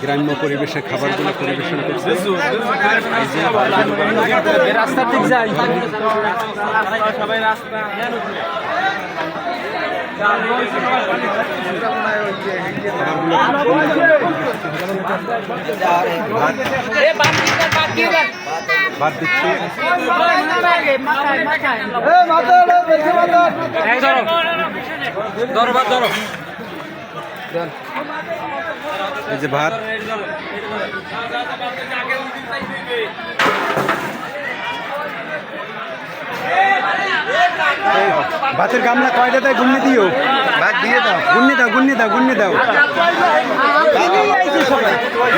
গ্রাম্য পরিবেশে খাবারগুলো পরিবেশন করছে। রাস্তার দিক যাই ভাত দিচ্ছে। এই যে ভাত, ভাতের গামলা কয়টা দেয় গুন্নি দিও, ভাত দিয়ে দাও, গুন্নি দাও, গুন্নি দাও, গুন্নি দাও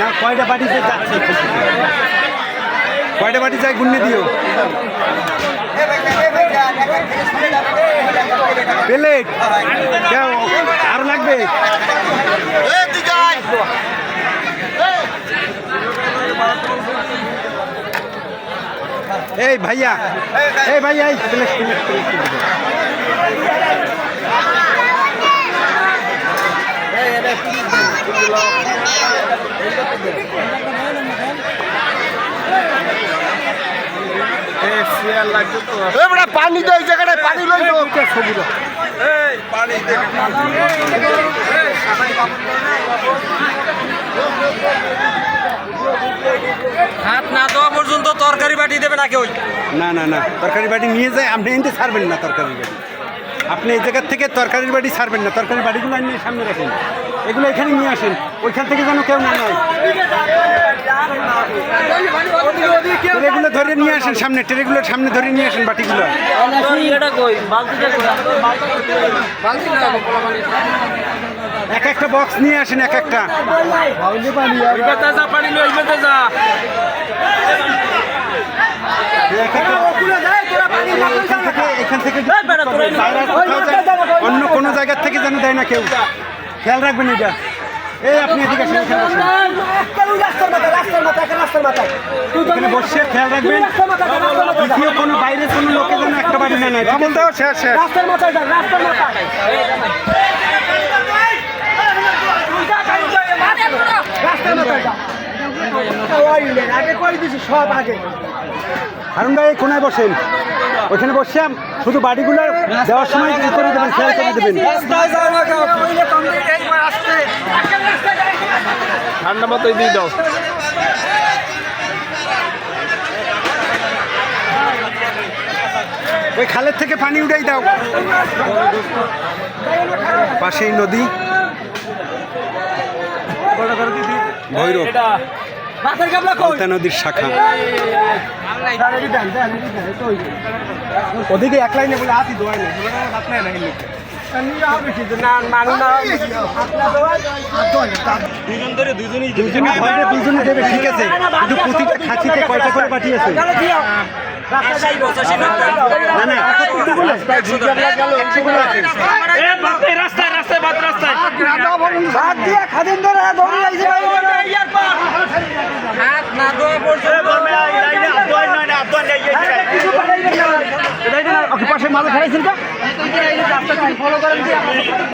না। কয়টা বাটিতে যাচ্ছে, কয়টা বাটি যায় গুন্নি দিও। প্লেট আরো লাগবে। এই ভাইয়া, এই ভাইয়া, এই প্লেট প্লেট প্লেট পানি দেয় জায়গাটায় পানি লইল হাত না দেওয়া পর্যন্ত তরকারি বাটি দেবে না কেউ। না না না, তরকারি বাটি নিয়ে যায়, আপনি এনতে ছাড়বেন না তরকারি বাটি। আপনি এই জায়গার থেকে তরকারির বাটি ছাড়বেন না, তরকারি বাটিগুলো নিয়ে সামনে রাখেন, এগুলো এখানে নিয়ে আসেন, ওইখান থেকে যেন কেউ না নেয়। ট্রেগুলো ধরে নিয়ে আসেন সামনে, ট্রেগুলো সামনে ধরে নিয়ে আসেন বাটিগুলো। এক একটা বক্স নিয়ে আসেন, এক একটা। এখান থেকে অন্য কোনো জায়গার থেকে যেন দেয় না কেউ, খেয়াল রাখবেন এটা। এই আপনি এদিকে আসেন, এখানে বসে খেয়াল রাখবেন, দ্বিতীয় কোনো বাইরের কোনো লোকে যেন একটা বাড়ি না নেয়। বলতে শেষ শেষ হারুন ভাই কোনায় বসেন, ওইখানে বসে শুধু বাড়িগুলো দেওয়ার সময় করে দেবেন, খেয়াল করে দেবেন। ঠান্ডা মতোই দিয়ে দাও। ওই খালের থেকে পানি উঠাই দাও, পাশেই নদী ভৈরব পদ্মা নদীর শাখা। ওদিকে এক লাইনে বলে হাতি দোয়াই নেই, দুজনে দেবে, ঠিক আছে, কিন্তু প্রতিটা খাঁচিতে কয়টা করে পাঠিয়েছে। পাশে মাল খাইছেন।